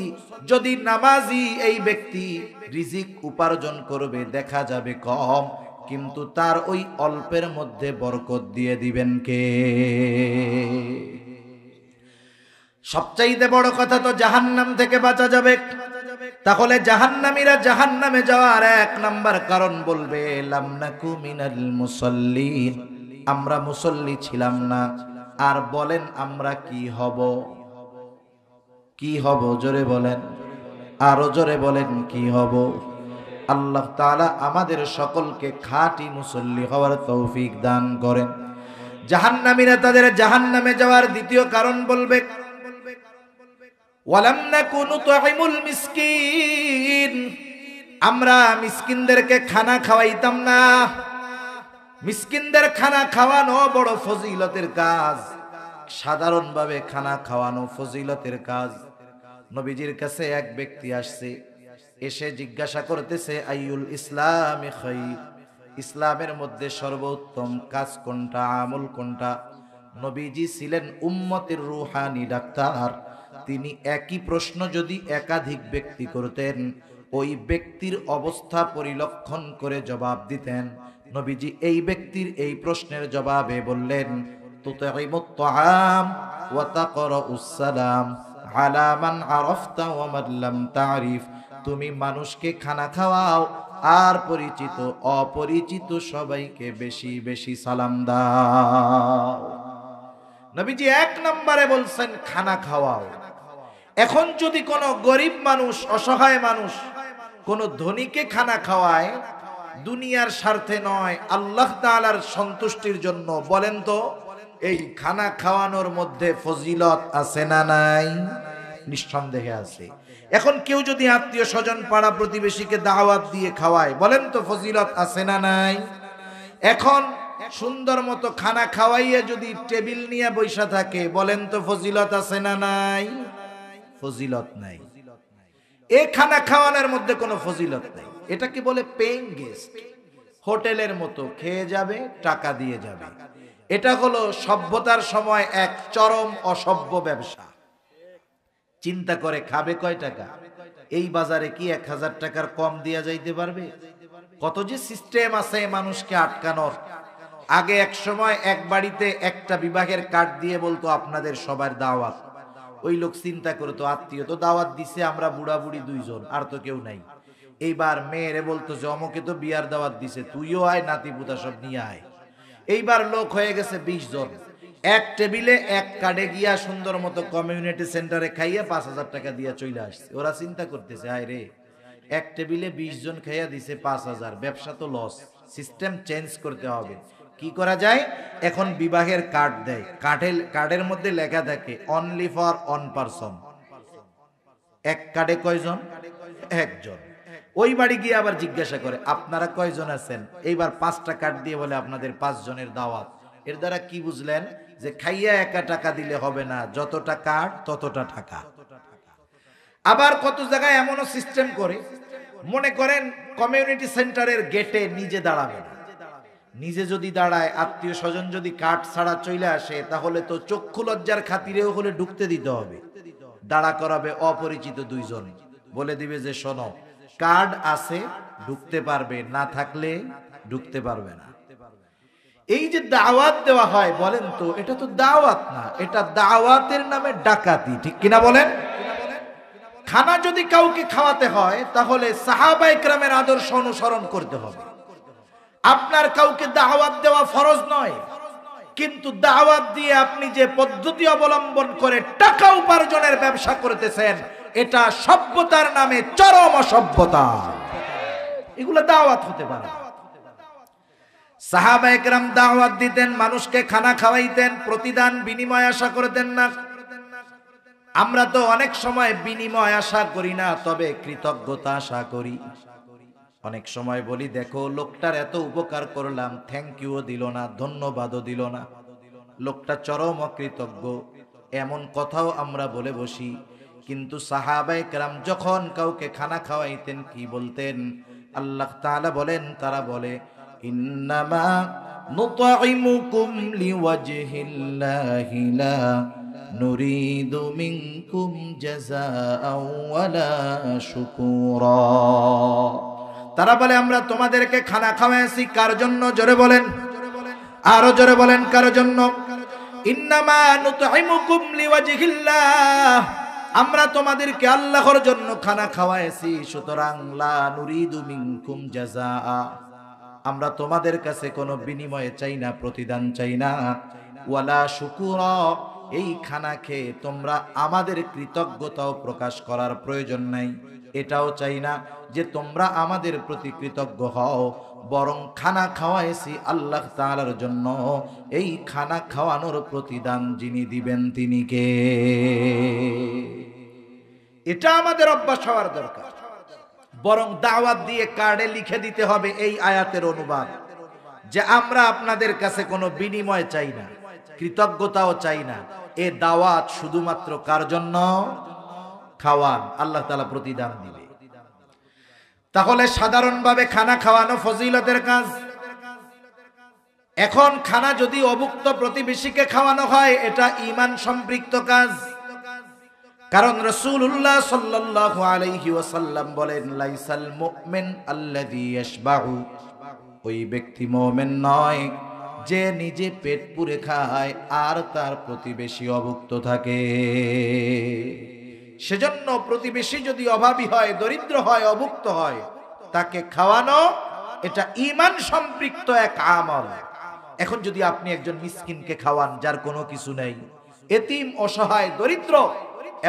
যদি নামাজি এই ব্যক্তি রিজিক উপার্জন করবে দেখা যাবে কম, কিন্তু তার ওই অল্পের মধ্যে বরকত দিয়ে দিবেন কে? সবচাইতে বড় কথা তো জাহান্নাম থেকে বাঁচা যাবে। তাহলে জাহান্নামীরা জাহান্নামে যাওয়ার এক নাম্বার কারণ বলবে লাম নাকু মিনাল মুসাল্লিন, আমরা মুসল্লি ছিলাম না। আর বলেন আমরা কি হব? কি হব জোরে বলেন, আরো জোরে বলেন কি হব? আল্লাহ তাআলা আমাদের সকলকে খাঁটি মুসল্লি হওয়ার তৌফিক দান করেন। জাহান্নামীরা তাদের জাহান্নামে যাওয়ার দ্বিতীয় কারণ বলবে ওয়ালাম নাকু নুতঈমুল মিসকিন, আমরা মিসকিনদেরকে খানা খাওয়াইতাম না। মিসকিনদের খানা খাওয়ানো বড় ফজিলতের কাজ, সাধারণভাবে খানা খাওয়ানো ফজিলতের কাজ। নবীজির কাছে এক ব্যক্তি আসছে, এসে জিজ্ঞাসা করতেছে আইয়ুল ইসলামি খায়র, ইসলামের মধ্যে সর্বোত্তম কাজ কোনটা, আমল কোনটা? নবীজি ছিলেন উম্মতের রূহানি ডাক্তার। তিনি একই প্রশ্ন যদি একাধিক ব্যক্তি করতেন, ওই ব্যক্তির অবস্থা পরিলক্ষণ করে জবাব দিতেন। নবীজি এই ব্যক্তির এই প্রশ্নের জবাবে বললেন তুতঈমুত তাআম ওয়া তাকরাউস সালাম আলা মান আরাফতা ওয়া মান লাম তারিফ, তুমি মানুষকে খানা খাওয়াও আর পরিচিত অপরিচিত সবাইকে বেশি বেশি সালাম দাও। নবীজি এক নম্বরে বলছেন খানা খাওয়াও। এখন যদি কোনো গরিব মানুষ, অসহায় মানুষ কোনো ধনীকে খানা খাওয়ায়, দুনিয়ার স্বার্থে নয়, আল্লাহ তাআলার সন্তুষ্টির জন্য, বলেন তো এই খানা খাওয়ানোর মধ্যে ফজিলত আছে না নাই? নিঃসন্দেহে আছে। এখন কেউ যদি আত্মীয় স্বজন পাড়া প্রতিবেশীকে দাওয়াত দিয়ে খাওয়ায়, বলেন তো ফজিলত আছে না নাই? এখন সুন্দর মতো খানা খাওয়াইয়ে যদি টেবিল নিয়ে বৈশা থাকে, বলেন তো ফজিলত আছে না নাই? ফজিলত নাই। এই খানা খাওয়ানোর মধ্যে কোনো ফজিলত নাই। এটাকে বলে পেইং গেস্ট, হোটেলের মতো খেয়ে যাবে, টাকা দিয়ে যাবে। এটা হলো সভ্যতার সময় এক চরম অসভ্য ব্যবসা। চিন্তা করে খাবে কয় টাকা? এই বাজারে কি 1000 টাকার কম দিয়া যাইতে পারবে? কত যে সিস্টেম আছে মানুষকে আটকানোর। আগে এক সময় এক বাড়িতে একটা বিবাহের কার্ড দিয়ে বলতো আপনাদের সবার দাওয়াত। ওই লোক চিন্তা করতো আত্মীয় তো দাওয়াত দিছে, আমরা বুড়া বুড়ি 2 জন, আর তো কেউ নাই। এইবার মেয়েরে বলতো যে অমুকে তো বিয়ার দাওয়াত দিছে, তুইও আয়, নাতি পুতা সব নিয়ে আয়। এইবার লোক হয়ে গেছে 20 জন। এক টেবিলে এক কার্ডে গিয়া সুন্দর মতো কমিউনিটি সেন্টারে খাইয়া 5000 টাকা দিয়া চলে আসছে। ওরা চিন্তা করতেছে হায় রে, এক টেবিলে 20 জন খাইয়া দিছে 5000, ব্যবসা তো লস, সিস্টেম চেঞ্জ করতে হবে। কি করা যায়? এখন বিবাহের কার্ড দেয়, কার্ডের মধ্যে লেখা থাকে অনলি ফর 1 পারসন। এক কার্ডে কয়জন? একজন। ওই বাড়ি গিয়ে আবার জিজ্ঞাসা করে আপনারা কয়জন আছেন? এইবার 5টা কার্ড দিয়ে বলে আপনাদের 5 জনের দাওয়াত। এর দ্বারা কি বুঝলেন? যে খাইয়া একা টাকা দিলে হবে না, যতটা কার্ড ততটা টাকা। আবার কত জায়গায় এমনও সিস্টেম করে, মনে করেন কমিউনিটি সেন্টারের গেটে নিজে দাঁড়াবে না। নিজে যদি দাঁড়ায়, আত্মীয় স্বজন যদি কার্ড ছাড়া চলে আসে, তাহলে তো চক্ষু লজ্জার খাতিরেও হলে ঢুকতে দিতে হবে। দাঁড়া করাবে অপরিচিত 2 জন, বলে দিবে যে শোনো কার্ড আছে ঢুকতে পারবে, না থাকলে ঢুকতে পারবে না। এই যে দাওয়াত দেওয়া হয়, বলেন তো এটা তো দাওয়াত না, এটা দাওয়াতের নামে ডাকাতি, ঠিক কিনা বলেন? খানা যদি কাউকে খাওয়াতে হয় তাহলে সাহাবায়ে কেরামের আদর্শ অনুসরণ করতে হবে। আপনার কাউকে দাওয়াত দেওয়া ফরজ নয়, কিন্তু দাওয়াত দিয়ে আপনি যে পদ্ধতি অবলম্বন করে টাকা উপার্জনের ব্যবসা করতেছেন, এটা সভ্যতার নামে চরম অসভ্যতা। এগুলো দাওয়াত হতে পারে। সাহাবায়ে কেরাম দাওয়াত দিতেন, মানুষকে খানা খাওয়াইতেন, প্রতিদান বিনিময় আশা করতেন না। আমরা তো অনেক সময় বিনিময় আশা করি না, তবে কৃতজ্ঞতা আশা করি। অনেক সময় বলি, দেখো লোকটার এত উপকার করলাম, থ্যাংক ইউও দিল না, ধন্যবাদও দিল না, লোকটা চরম অকৃতজ্ঞ, এমন কথাও আমরা বলে বসি। কিন্তু সাহাবায়ে কেরাম যখন কাউকে খানা খাওয়াইতেন কি বলতেন? আল্লাহ তাআলা বলেন, তারা বলে ইন্নামা নুতঈমুকুম লিওয়াজহিল্লাহি লা নুরিদু মিনকুম জাযাআও ওয়ালা শুকুরা। তারা বলে আমরা তোমাদেরকে খানা খাওয়াইছি কার জন্য? জোরে বলেন, আরো জোরে বলেন, কার জন্য? ইন্নামা নুতঈমুকুম লিওয়াজহিল্লাহ, আমরা তোমাদেরকে আল্লাহর জন্য খানা খাওয়াইছি, সুতরাং লা নুরিদু মিনকুম জাযাআ, আমরা তোমাদের কাছে কোনো বিনিময়ে চাই না, প্রতিদান চাই না, ওয়ালা শুকুরা, এই খানা খেয়ে তোমরা আমাদের কৃতজ্ঞতাও প্রকাশ করার প্রয়োজন নাই, এটাও চাই না যে তোমরা আমাদের প্রতি কৃতজ্ঞ হও, বরং খানা খাওয়াইছি আল্লাহ তাআলার জন্য, এই খানা খাওয়ানোর প্রতিদান যিনি দিবেন তিনি কে? এটা আমাদের অভ্যাস হওয়ার দরকার। বরং দাওয়াত দিয়ে কার্ডে লিখে দিতে হবে এই আয়াতের অনুবাদ, যে আমরা আপনাদের কাছে কোনো বিনিময় চাই না, কৃতজ্ঞতাও চাই না, এ দাওয়াত শুধুমাত্র কার জন্য? খাওয়ান, আল্লাহ তাআলা প্রতিদান দিবে। তাহলে সাধারণভাবে খানা খাওয়ানো ফজিলতের কাজ। এখন খানা যদি অভুক্ত প্রতিবেশীকে খাওয়ানো হয়, এটা ঈমান সম্পৃক্ত কাজ। কারণ রাসূলুল্লাহ সাল্লাল্লাহু আলাইহি ওয়াসাল্লাম বলেন, লাইসাল মুমিন আল্লাযী ইয়াশবাউ, ওই ব্যক্তি মুমিন নয় যে নিজে পেট পুরে খায় আর তার প্রতিবেশী অভুক্ত থাকে। সেজন্য প্রতিবেশী যদি অভাবী হয়, দরিদ্র হয়, অভুক্ত হয়, তাকে খাওয়ানো এটা ঈমান সম্পৃক্ত এক আমল। এখন যদি আপনি একজন মিসকিনকে খাওয়ান যার কোনো কিছু নেই, এতিম, অসহায়, দরিদ্র,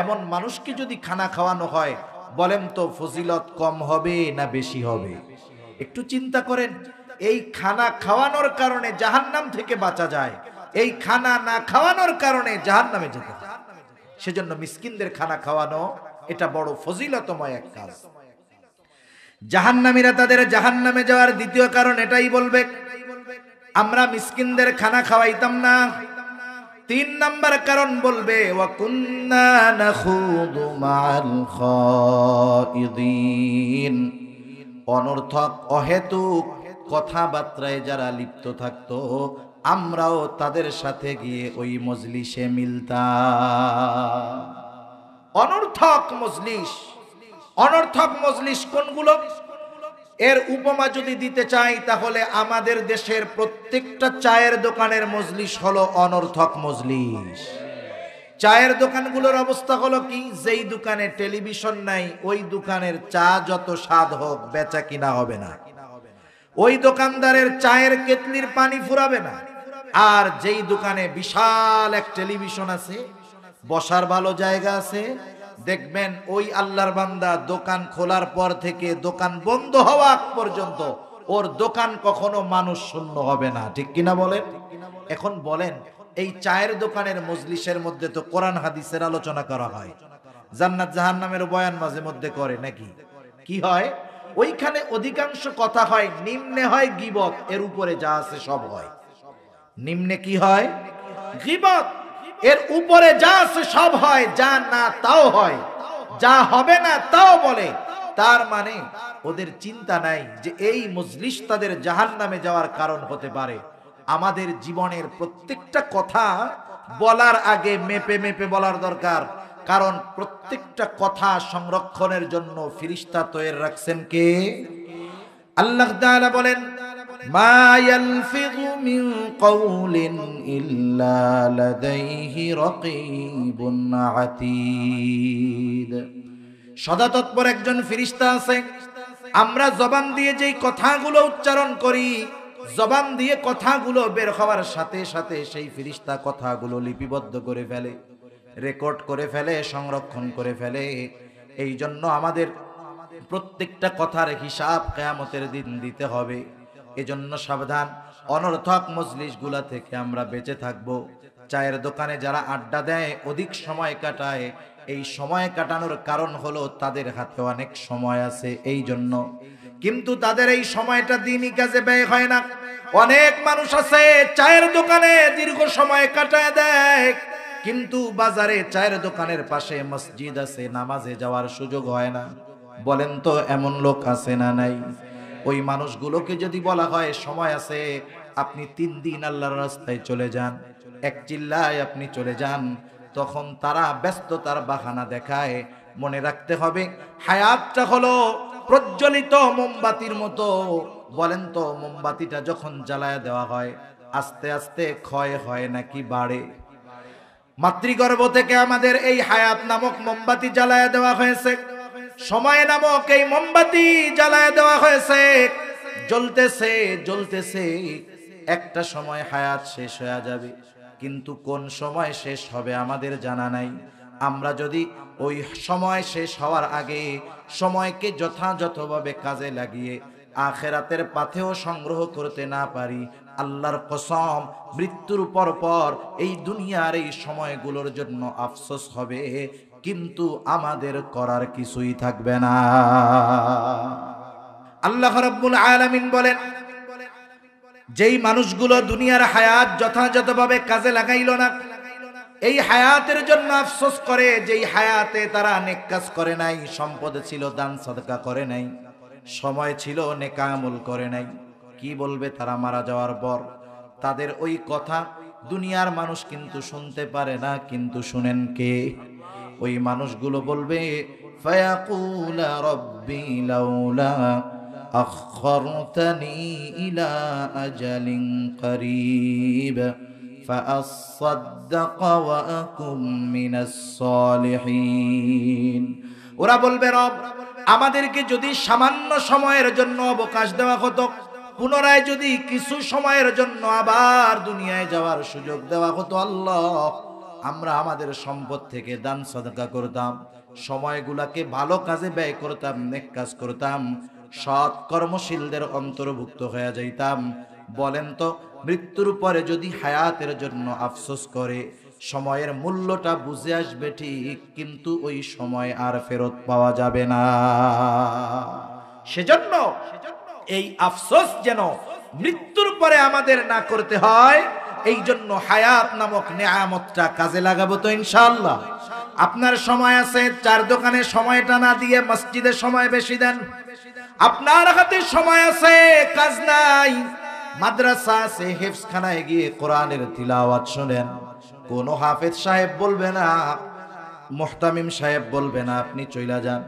এমন মানুষকে যদি খানা খাওয়ানো হয়, বলেন তো ফজিলত কম হবে না বেশি হবে? একটু চিন্তা করেন। এই খানা খাওয়ানোর কারণে জাহান্নাম থেকে বাঁচা যায়, এই খানা না খাওয়ানোর কারণে জাহান্নামে যেতে হয়। সেজন্য মিসকিনদের খানা খাওয়ানো এটা বড় ফজিলতময় এক কাজ। জাহান্নামীরা তাদের জাহান্নামে যাওয়ার দ্বিতীয় কারণ এটাই বলবে, আমরা মিসকিনদের খানা খাওয়াইতাম না। 3 নাম্বার কারণ বলবে, ওয়া কুন্না নাখুদু মাআল খাইদিন, অনর্থক অহেতুক কথাবার্তায় যারা লিপ্ত থাকতো, আমরাও তাদের সাথে গিয়ে ওই মজলিসে মিলতাম। অনর্থক মজলিস, অনর্থক মজলিস কোনগুলো? এর উপমা যদি দিতে চাই, তাহলে আমাদের দেশের প্রত্যেকটা চায়ের দোকানের মজলিস হলো অনর্থক মজলিস। চায়ের দোকানগুলোর অবস্থা হলো কি? যেই দোকানে টেলিভিশন নাই, ওই দোকানের চা যত স্বাদ হোক, বেচা কিনা হবে না। ওই দোকানদারের চায়ের কেতলির পানি ফুরাবে না। আর যেই দোকানে বিশাল এক টেলিভিশন আছে, বসার ভালো জায়গা আছে, দেখবেন ওই আল্লাহর বান্দা দোকান খোলার পর থেকে দোকান বন্ধ হওয়া পর্যন্ত ওর দোকান কখনো মানুষ শূন্য হবে না। ঠিক কিনা বলেন? এখন বলেন, এই চায়ের দোকানের মজলিসের মধ্যে তো কোরআন হাদিসের আলোচনা করা হয়, জান্নাত জাহান্নামের বয়ান মাঝে মধ্যে করে নাকি? কি হয়? ওইখানে অধিকাংশ কথা হয়, নিম্নে হয় গীবত, এর উপরে যা আছে সব হয়। নিম্নে কি হয়? গীবত, এর উপরে যা আছে সব হয়, যা না তাও হয়, যা হবে না তাও বলে। তার মানে ওদের চিন্তা নাই যে এই মজলিস তাদের জাহান্নামে যাওয়ার কারণ হতে পারে। আমাদের জীবনের প্রত্যেকটা কথা বলার আগে মেপে মেপে বলার দরকার, কারণ প্রত্যেকটা কথা সংরক্ষণের জন্য ফেরেশতা তৈরি রাখছেন কে? আল্লাহ তাআলা বলেন, মা ইয়ালফিযু মিন কাওলিন ইল্লা লাদাইহি রাকীবুন আতীদ। সদা তৎপর একজন ফেরেশতা আছে। আমরা জবান দিয়ে যেই কথাগুলো উচ্চারণ করি, জবান দিয়ে কথাগুলো বের হওয়ার সাথে সাথে সেই ফেরেশতা কথাগুলো লিপিবদ্ধ করে ফেলে, রেকর্ড করে ফেলে, সংরক্ষণ করে ফেলে। এই জন্য আমাদের প্রত্যেকটা কথার হিসাব কিয়ামতের দিন দিতে হবে। এজন্য সাবধান, অনর্থক মজলিসগুলা থেকে আমরা বেঁচে থাকব। চায়ের দোকানে যারা আড্ডা দেয়, অধিক সময় কাটায়, এই সময় কাটানোর কারণ হলো তাদের হাতে অনেক সময় আছে। এই জন্য কিন্তু তাদের এই সময়টা দিনই কাজে ব্যয় হয় না। অনেক মানুষ আছে চায়ের দোকানে দীর্ঘ সময় কাটায় দেয়, কিন্তু বাজারে চায়ের দোকানের পাশে মসজিদ আছে, নামাজে যাওয়ার সুযোগ হয় না। বলেন তো এমন লোক আছে না নাই? ওই মানুষগুলোকে যদি বলা হয় সময় আছে, আপনি 3 দিন আল্লাহর রাস্তায় চলে যান, এক চিল্লায় আপনি চলে যান, তখন তারা ব্যস্ততার বাহানা দেখায়। মনে রাখতে হবে হায়াতটা হলো প্রজ্বলিত মোমবাতির মতো। বলেন তো মোমবাতিটা যখন জ্বালায় দেওয়া হয় আস্তে আস্তে ক্ষয় হয় নাকি বাড়ে? মাতৃগর্ভ থেকে আমাদের এই হায়াত নামক মোমবাতি জ্বালায় দেওয়া হয়েছে, সময় নামক এই মোমবাতি জ্বালায় দেওয়া হয়েছে, জ্বলতেছে জ্বলতেছে, একটা সময় হায়াত শেষ হয়ে যাবে, কিন্তু কোন সময় শেষ হবে আমাদের জানা নাই। আমরা যদি ওই সময় শেষ হওয়ার আগে সময়কে যথাযথভাবে কাজে লাগিয়ে আখেরাতের পাথেও সংগ্রহ করতে না পারি, আল্লাহর কসম মৃত্যুর পর পর এই দুনিয়ার এই সময়গুলোর জন্য আফসোস হবে, কিন্তু আমাদের করার কিছুই থাকবে না। আল্লাহ রাব্বুল আলামিন বলেন, যেই মানুষগুলো দুনিয়ার হায়াত যথাযথভাবে কাজে লাগাইল না, এই হায়াতের জন্য আফসোস করে, যেই হায়াতে তারা নেক কাজ করে নাই, সম্পদ ছিল দান সাদকা করে নাই, সময় ছিল নেক আমল করে নাই, কি বলবে তারা মারা যাওয়ার পর? তাদের ওই কথা দুনিয়ার মানুষ কিন্তু শুনতে পারে না, কিন্তু শুনেন কে? ওই মানুষগুলো বলবে ফায়াকুলা রাব্বি লাউলা আখখারতানি ইলা আজালিন করিব ফাআসাদদাক ওয়া আকুম মিনাস সালিহিন। ওরা বলবে রব, আমাদেরকে যদি সামান্য সময়ের জন্য অবকাশ দেওয়া হতো, পুনরায় যদি কিছু সময়ের জন্য আবার দুনিয়ায় যাওয়ার সুযোগ দেওয়া হতো আল্লাহ, আমরা আমাদের সম্পদ থেকে দান সাদকা করতাম, সময়গুলাকে ভালো কাজে ব্যয় করতাম, নেক কাজ করতাম, সৎ কর্মশীলদের অন্তর্ভুক্ত হয়ে যাইতাম। বলেন তো মৃত্যুর পরে যদি হায়াতের জন্য আফসোস করে, সময়ের মূল্যটা বুঝে আসবে ঠিক, কিন্তু ওই সময় আর ফেরত পাওয়া যাবে না। সেজন্য এই আফসোস যেন মৃত্যুর পরে আমাদের না করতে হয়, এই জন্য হায়াত নামক নেয়ামতটা কাজে লাগাবো তো ইনশাআল্লাহ। আপনার সময় আছে, চার দোকানে সময়টা না দিয়ে মসজিদে সময় বেশি দেন। আপনার হাতে সময় আছে, কাজ নাই, মাদ্রাসা আছে, হেফজখানায় গিয়ে কোরআনের তিলাওয়াত শুনেন। কোন হাফেজ সাহেব বলবে না, মুহতামিম সাহেব বলবে না আপনি চইলা যান,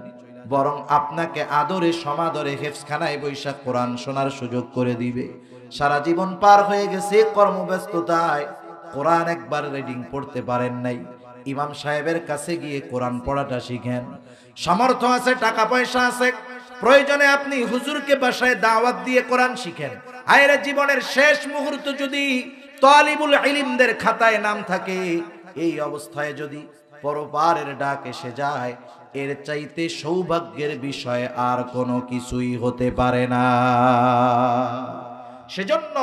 বরং আপনাকে আদরে সমাদরে হেফজখানায় বৈশা কোরআন শোনার সুযোগ করে দিবে। সারা জীবন পার হয়ে গেছে কর্মব্যস্ততায়, কোরআন একবার রিডিং পড়তে পারেন নাই, ইমাম সাহেবের কাছে গিয়ে কোরআন পড়াটা শিখেন। সামর্থ্য আছে, টাকা পয়সা আছে, প্রয়োজনে আপনি হুজুরকে বাসায় দাওয়াত দিয়ে কোরআন শিখেন। আয়ের জীবনের শেষ মুহূর্ত যদি তালিবুল ইলমদের খাতায় নাম থাকে, এই অবস্থায় যদি পরপারের ডাক এসে যায়, এর চাইতে সৌভাগ্যের বিষয় আর কোনো কিছুই হতে পারে না। সেজন্য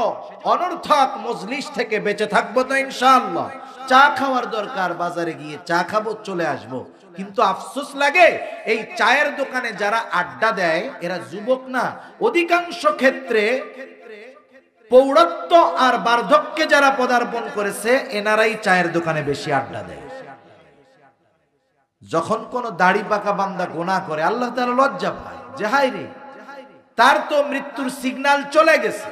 অনর্থক মজলিস থেকে বেঁচে থাকবো তো ইনশাআল্লাহ। চা খাওয়ার দরকার, বাজারে গিয়ে চা খাবো, চলে আসবো, কিন্তু আফসোস লাগে এই চায়ের দোকানে যারা আড্ডা দেয় এরা যুবক না, অধিকাংশ ক্ষেত্রে পৌরত্ব আর বার্ধক্যে যারা পদার্পণ করেছে এনারাই চায়ের দোকানে বেশি আড্ডা দেয়। যখন কোন দাড়ি পাকা বান্দা গুনাহ করে আল্লাহ তাআলা লজ্জা পায় যে হায় রে, তার তো মৃত্যুর সিগন্যাল চলে গেছে,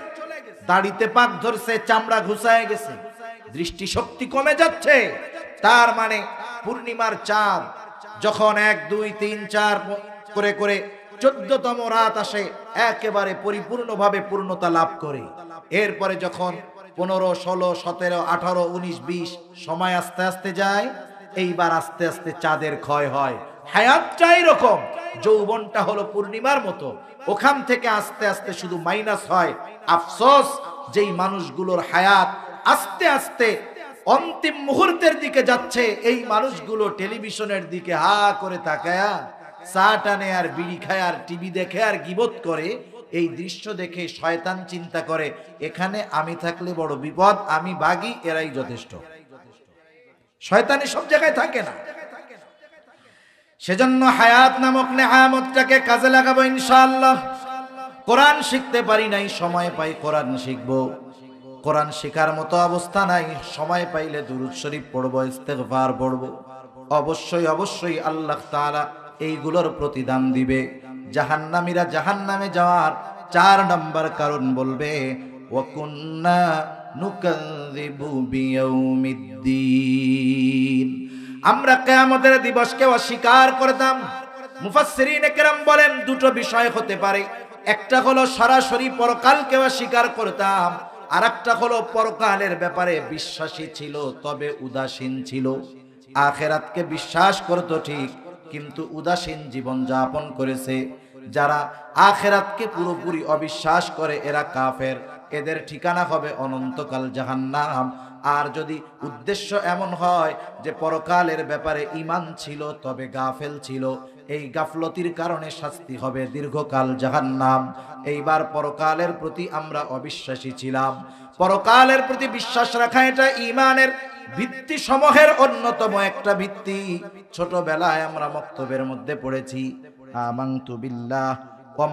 দাড়িতে পাক ধরছে, চামড়া ঘুষায় গেছে, দৃষ্টি শক্তি কমে যাচ্ছে। তার মানে পূর্ণিমার চাঁদ যখন 1, 2, 3, 4 করে করে 14তম রাত আসে, একেবারে পরিপূর্ণভাবে পূর্ণতা লাভ করে। এরপরে যখন 15, 16, 17, 18, 19, 20 সময় আস্তে আস্তে যায়, এইবার আস্তে আস্তে চাঁদের ক্ষয় হয়। হায়াতটা এরকম, যৌবনটা হলো পূর্ণিমার মতো, ওখান থেকে আস্তে আস্তে শুধু মাইনাস হয়। আফসোস যেই মানুষগুলোর হায়াত আস্তে আস্তে অন্তিম মুহূর্তের দিকে যাচ্ছে, এই মানুষগুলো টেলিভিশনের দিকে হা করে তাকায়া চা টানে আর বিড়ি খায় আর টিভি দেখে আর গীবত করে। এই দৃশ্য দেখে শয়তান চিন্তা করে এখানে আমি থাকলে বড় বিপদ, আমি ভাগি, এরাই যথেষ্ট। শয়তানি সব জায়গায় থাকে না। সেজন্য হায়াত নামক নেয়ামতটাকে কাজে লাগাবো ইনশাআল্লাহ। কোরআন শিখতে পারি নাই, সময় পাই কোরআন শিখবো। কোরআন শেখার মতো অবস্থা নাই, সময় পাইলে দুরূদ শরীফ পড়বো, ইস্তেগফার পড়বো। অবশ্যই অবশ্যই আল্লাহ তাআলা এইগুলোর প্রতিদান দিবে। জাহান্নামীরা জাহান্নামে যাওয়ার 4 নম্বর কারণ বলবে, ওয়া কুন্না নুকাযযিবু বিয়াউমিদ্দিন, আমরা কিয়ামতের দিবসকে অস্বীকার করতাম। মুফাসসিরিনে কেরাম বলেন দুটো বিষয় হতে পারে, একটা হলো সরাসরি পরকালকে অস্বীকার করতাম, আর একটা হলো পরকালের ব্যাপারে বিশ্বাসী ছিল তবে উদাসীন ছিল। আখিরাতকে বিশ্বাস করত ঠিক, কিন্তু উদাসীন জীবন যাপন করেছে। যারা আখিরাতকে পুরোপুরি অবিশ্বাস করে এরা কাফের, এদের ঠিকানা হবে অনন্তকাল জাহান্নাম। আর যদি উদ্দেশ্য এমন হয় যে পরকালের ব্যাপারে ঈমান ছিল তবে গাফেল ছিল, এই গাফলতির কারণে শাস্তি হবে দীর্ঘকাল জাহান্নাম। এইবার পরকালের প্রতি আমরা অবিশ্বাসী ছিলাম। পরকালের প্রতি বিশ্বাস রাখা এটা ঈমানের ভিত্তি সমূহের অন্যতম একটা ভিত্তি। ছোটবেলায় আমরা মক্তবের মধ্যে পড়েছি, আমানতু বিল্লাহ ওয়া